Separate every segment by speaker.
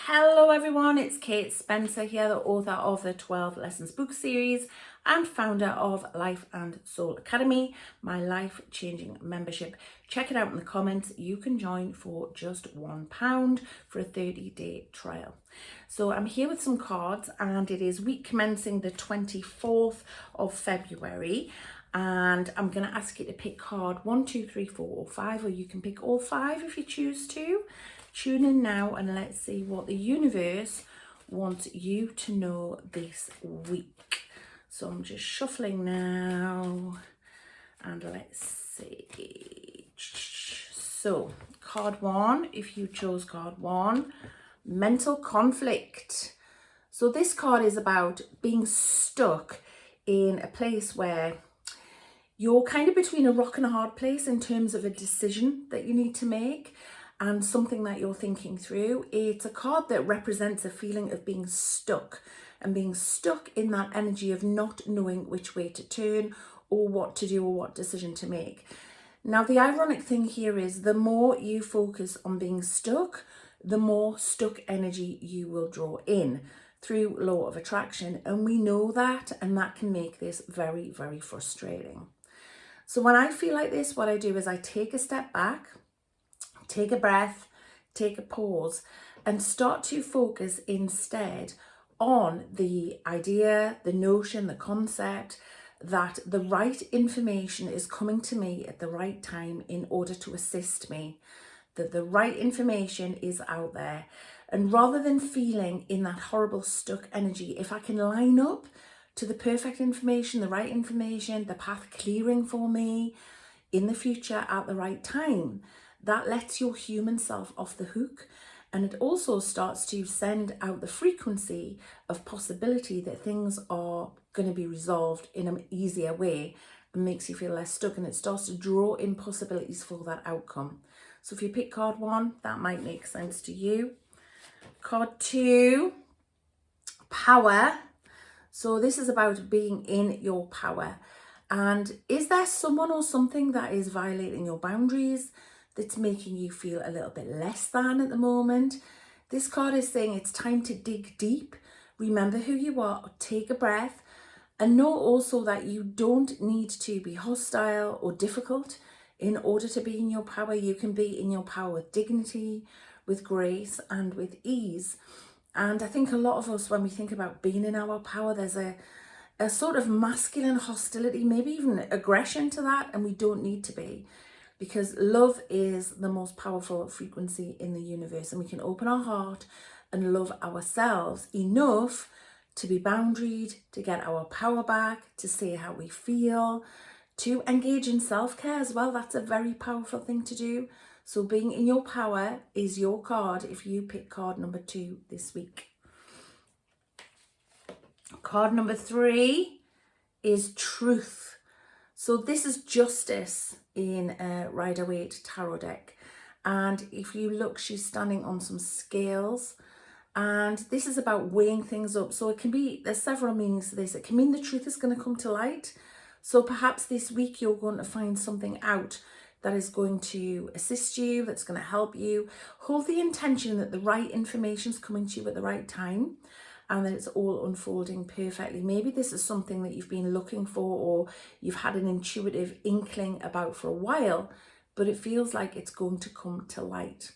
Speaker 1: Hello everyone, it's Kate Spencer here, the author of the 12 Lessons book series and founder of Life and Soul Academy, my life-changing membership. Check it out in the comments. You can join for just £1 for a 30-day trial. So I'm here with some cards and it is week commencing the 24th of February. And I'm going to ask you to pick card 1, 2, 3, 4 or 5, or you can pick all 5 if you choose to. Tune in now and let's see what the universe wants you to know this week. So I'm just shuffling now and let's see. So card 1, if you chose card 1, mental conflict. So this card is about being stuck in a place where you're kind of between a rock and a hard place in terms of a decision that you need to make and something that you're thinking through. It's a card that represents a feeling of being stuck and being stuck in that energy of not knowing which way to turn or what to do or what decision to make. Now, the ironic thing here is the more you focus on being stuck, the more stuck energy you will draw in through law of attraction. And we know that, and that can make this very, very frustrating. So when I feel like this, what I do is I take a step back, take a breath, take a pause, and start to focus instead on the idea, the notion, the concept that the right information is coming to me at the right time in order to assist me, that the right information is out there. And rather than feeling in that horrible stuck energy, if I can line up to the perfect information, the right information, the path clearing for me in the future at the right time, that lets your human self off the hook. And it also starts to send out the frequency of possibility that things are going to be resolved in an easier way and makes you feel less stuck. And it starts to draw in possibilities for that outcome. So if you pick card 1, that might make sense to you. Card 2, power. So this is about being in your power. And is there someone or something that is violating your boundaries, that's making you feel a little bit less than at the moment? This card is saying it's time to dig deep. Remember who you are, take a breath, and know also that you don't need to be hostile or difficult in order to be in your power. You can be in your power with dignity, with grace, and with ease. And I think a lot of us, when we think about being in our power, there's a sort of masculine hostility, maybe even aggression to that, and we don't need to be. Because love is the most powerful frequency in the universe, and we can open our heart and love ourselves enough to be boundaried, to get our power back, to say how we feel, to engage in self-care as well. That's a very powerful thing to do. So being in your power is your card if you pick card number 2 this week. Card number 3 is truth. So this is justice in a Rider-Waite tarot deck. And if you look, she's standing on some scales. And this is about weighing things up. So it can be, there's several meanings to this. It can mean the truth is going to come to light. So perhaps this week you're going to find something out that is going to assist you, that's going to help you. Hold the intention that the right information is coming to you at the right time, and that it's all unfolding perfectly. Maybe this is something that you've been looking for, or you've had an intuitive inkling about for a while, but it feels like it's going to come to light.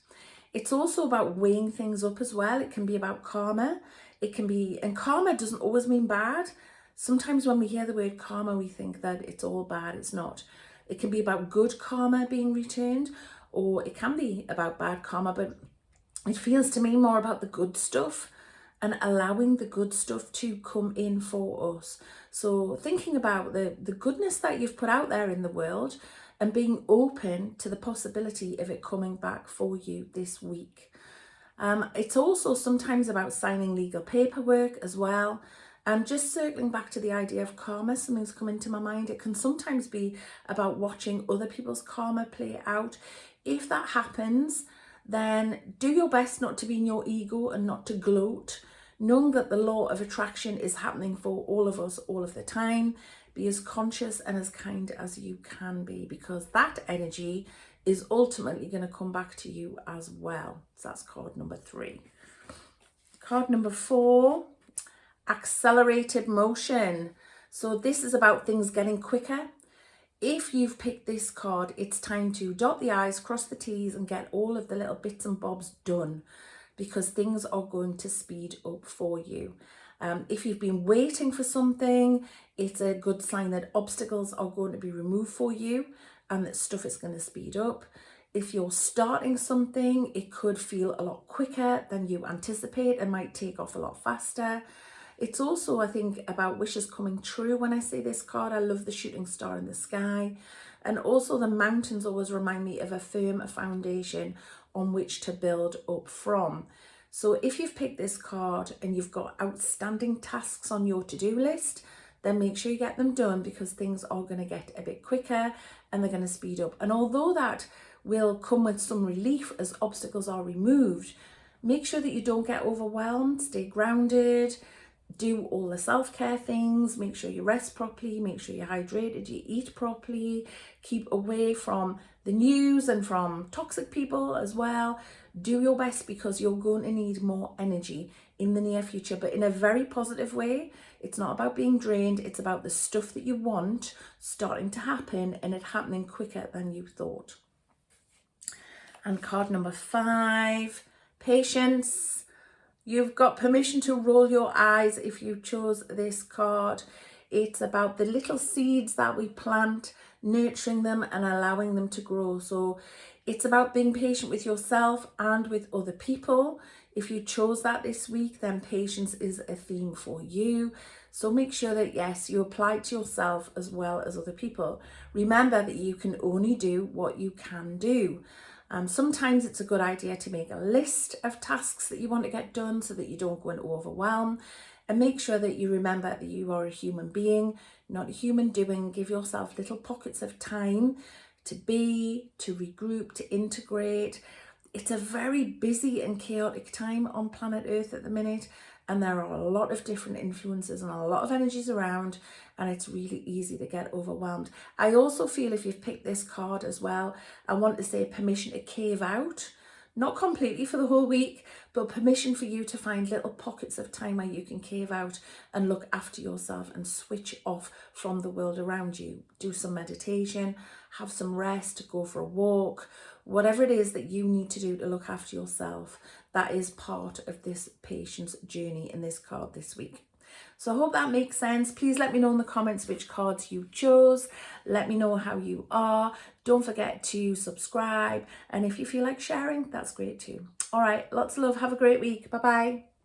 Speaker 1: It's also about weighing things up as well. It can be about karma. It can be, and karma doesn't always mean bad. Sometimes when we hear the word karma, we think that it's all bad. It's not. It can be about good karma being returned, or it can be about bad karma, but it feels to me more about the good stuff and allowing the good stuff to come in for us. So thinking about the goodness that you've put out there in the world and being open to the possibility of it coming back for you this week. It's also sometimes about signing legal paperwork as well. And just circling back to the idea of karma, something's come into my mind. It can sometimes be about watching other people's karma play out. If that happens, then do your best not to be in your ego and not to gloat, knowing that the law of attraction is happening for all of us all of the time. Be as conscious and as kind as you can be, because that energy is ultimately going to come back to you as well. So that's card number 3. Card number 4, accelerated motion. So this is about things getting quicker. If you've picked this card, it's time to dot the I's, cross the T's, and get all of the little bits and bobs done, because things are going to speed up for you. If you've been waiting for something, it's a good sign that obstacles are going to be removed for you and that stuff is going to speed up. If you're starting something, it could feel a lot quicker than you anticipate and might take off a lot faster. It's also, I think, about wishes coming true when I say this card. I love the shooting star in the sky. And also the mountains always remind me of a firm foundation on which to build up from. So if you've picked this card and you've got outstanding tasks on your to-do list, then make sure you get them done, because things are going to get a bit quicker and they're going to speed up. And although that will come with some relief as obstacles are removed, make sure that you don't get overwhelmed. Stay grounded. Do all the self-care things, make sure you rest properly, make sure you're hydrated, you eat properly, keep away from the news and from toxic people as well. Do your best, because you're going to need more energy in the near future, but in a very positive way. It's not about being drained, it's about the stuff that you want starting to happen and it happening quicker than you thought. And card number 5, patience. You've got permission to roll your eyes if you chose this card. It's about the little seeds that we plant, nurturing them and allowing them to grow. So it's about being patient with yourself and with other people. If you chose that this week, then patience is a theme for you. So make sure that, yes, you apply it to yourself as well as other people. Remember that you can only do what you can do. Sometimes it's a good idea to make a list of tasks that you want to get done so that you don't go into overwhelm, and make sure that you remember that you are a human being, not a human doing. Give yourself little pockets of time to be, to regroup, to integrate. It's a very busy and chaotic time on planet Earth at the minute, and there are a lot of different influences and a lot of energies around, and it's really easy to get overwhelmed. I also feel, if you've picked this card as well, I want to say permission to cave out. Not completely for the whole week, but permission for you to find little pockets of time where you can cave out and look after yourself and switch off from the world around you. Do some meditation, have some rest, go for a walk, whatever it is that you need to do to look after yourself. That is part of this patience journey in this card this week. So I hope that makes sense. Please let me know in the comments which cards you chose. Let me know how you are. Don't forget to subscribe. And if you feel like sharing, that's great too. All right, lots of love. Have a great week. Bye-bye.